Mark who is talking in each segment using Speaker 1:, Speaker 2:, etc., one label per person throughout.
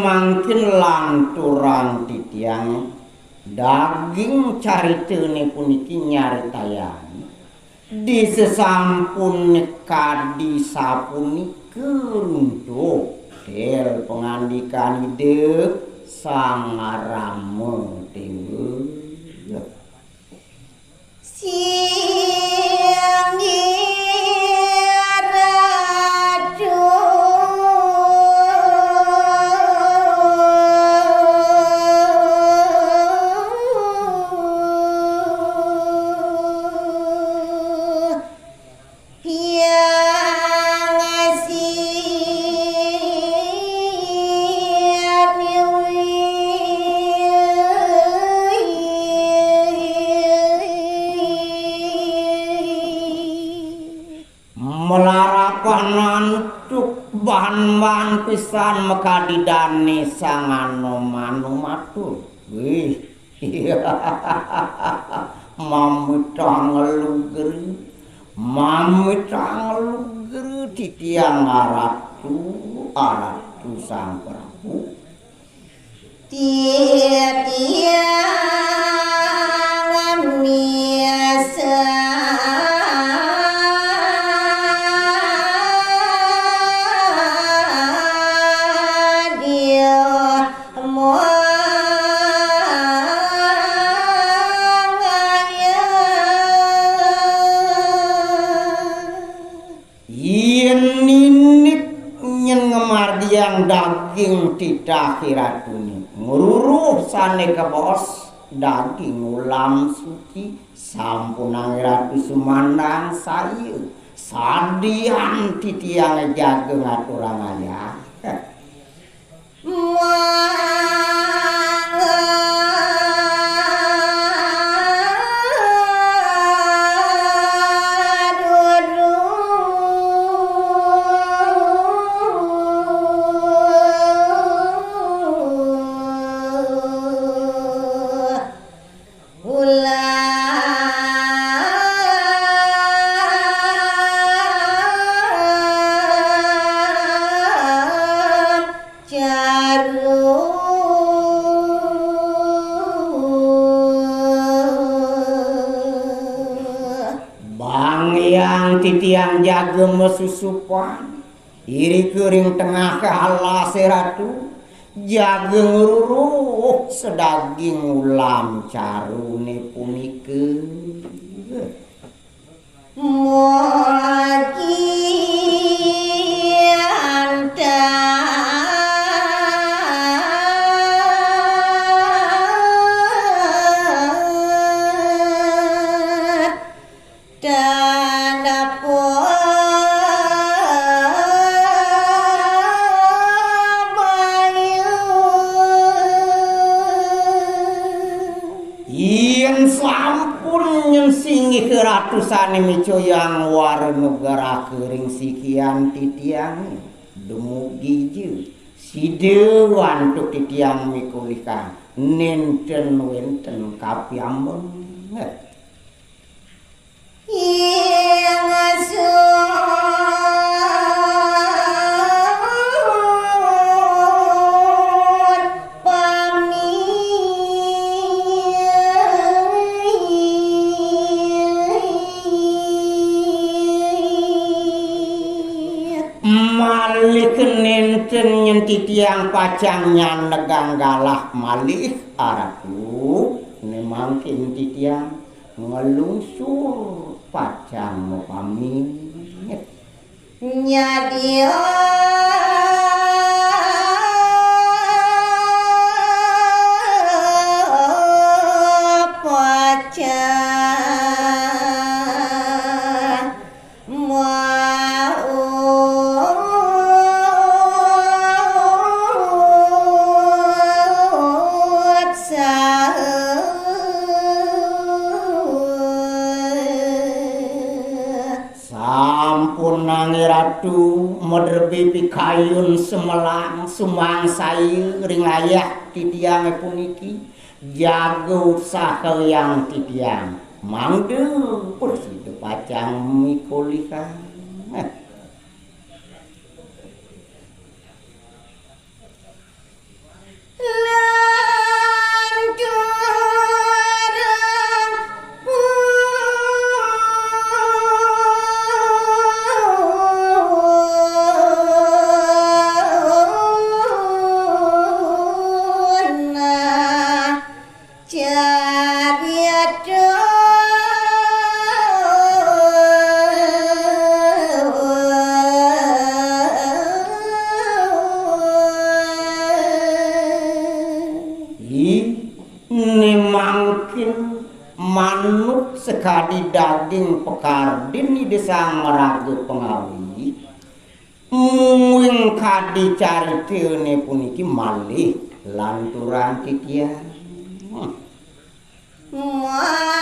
Speaker 1: mangkin lanturang titiang daging caritene puniki nyaritayani di sesampun kadi sapunikeun del pengandikan ide sang Rama Dewa bahan-bahan pisan makadidane sangano manu matur wih mamutang ngelugeri titiang aratu sang Prabu tiang miasa yang daging tidak kiratuni ngururuh sane ke bos daging ulam suci sampun ratu sumandang sayu sadian titiang jaga ngaturang ayah titiang jaga mesusupan iri kering tengah kehalase ratu jaga ngururuh sedaging ulam carune punikeun mugi ratusan mico yang warnegara kering sikian titiang dumugi je si dewan tuk titiang mikulikan nenten wenten kapiambon nenten titiang pacangnya negang galah malih aratu nemangkin titiang ngelungsur pacang pamit nyadia ratu moderbe pikayun semelang sumang sayu ringayah titiang puniki jaga usaha yang titiang mangde persidu pacang mikulika manut sekali daging pekardin di desa ngeragu pengawi muing kadi caritene puniki malih lanturan kikian
Speaker 2: mari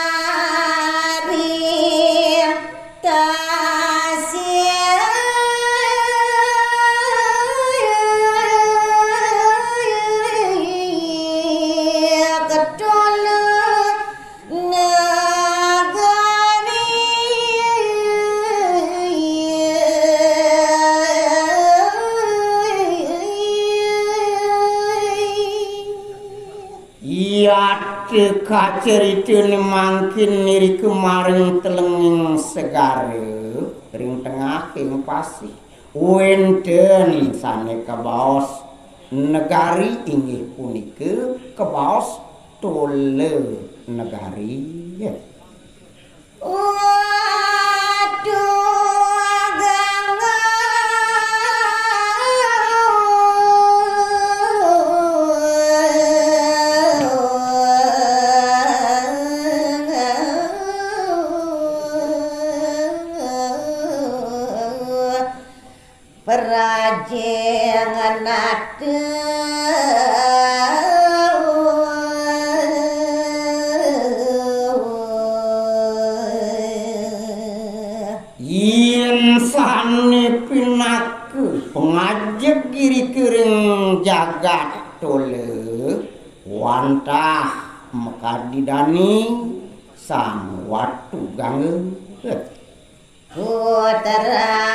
Speaker 1: kaceritune mangkin niri kemarin telenging segare ring tengah ing pasih wenten sane kabaos negari inggih punika kabaos tole negari
Speaker 2: Perajengan nate
Speaker 1: yen sane pinaku pengajak kiri kering jagat tole wantah mekadidani sang watu gange
Speaker 2: putra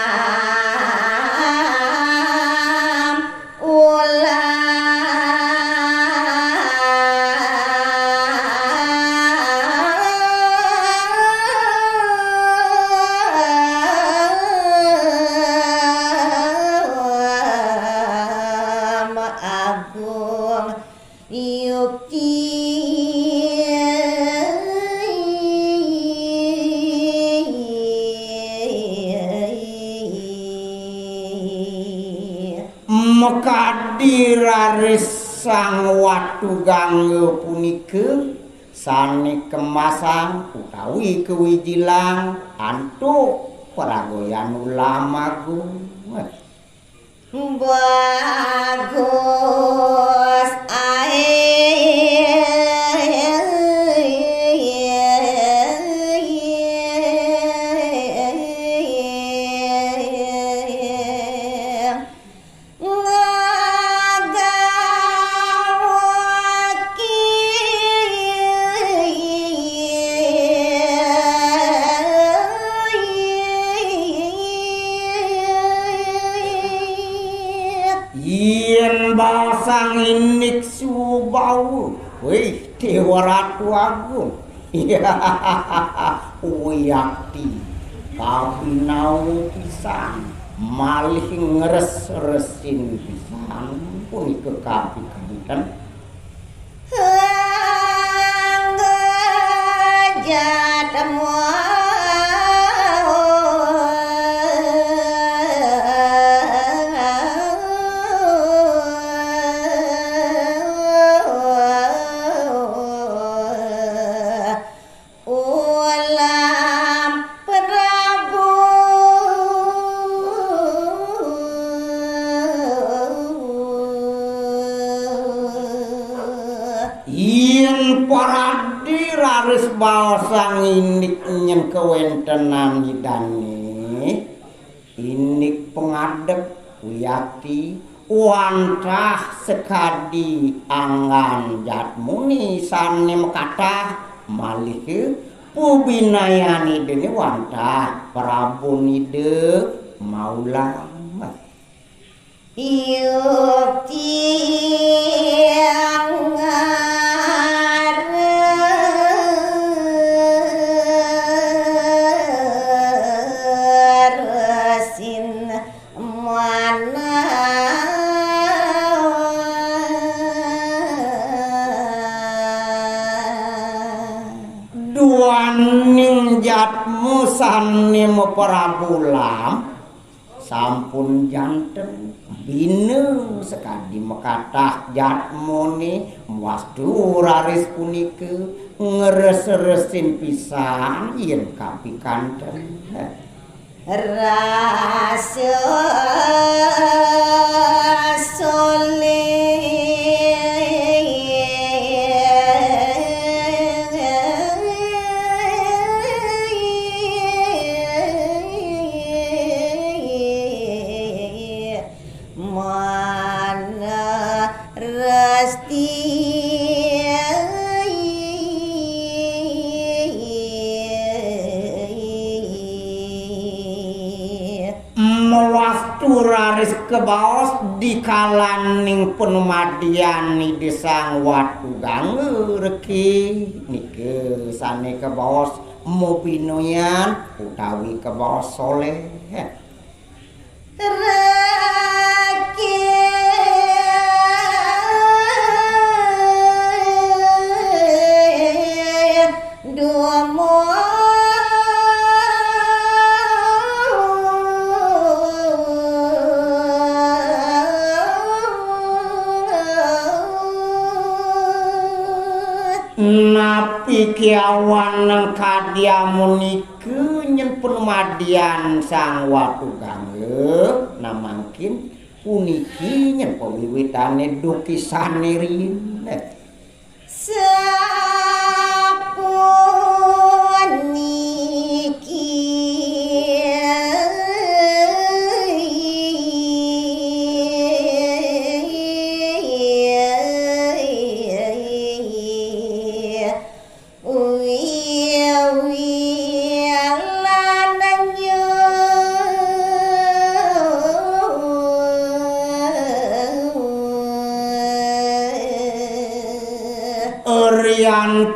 Speaker 1: mekadiraris sang watu gange punika sane kemasang utawi kewijilang antuk paragoyan ulama
Speaker 2: bagus
Speaker 1: basang inik subau wih dewa ratu agung uyakti kabinau pisan malih ngeres-resin pisan punika kapi-kapitan raris basang inik nyen kewentenan idane inik pengadek wiyati wantah sekadi angan jatmuni sane mekatah malih pubinayani dene wantah Prabu Nide Maula
Speaker 2: yukti
Speaker 1: duaning jatmu sane Prabu Lam sampun janten bine sekadi mekathah jatmone wastu raris punika ngres-resin pisan yen kapikanten
Speaker 2: rasa
Speaker 1: raris kebaos di kalaning penumadian desang watu gangereki nike sane kebaos mopinoyan utawi kebaos soleh napi kiawan kadiamun iku nyen penumadian sang watu gangge namangkin puniki nyen pawiwitane dukisane riyin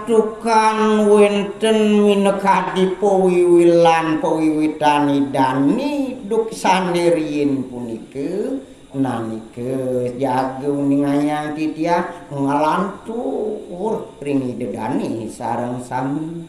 Speaker 1: tukang wenten minekadi pawiwilan pawiwitani dani duksane riyin punike nanike jagung ningayang titiah ngalantur ringi dedani sareng sami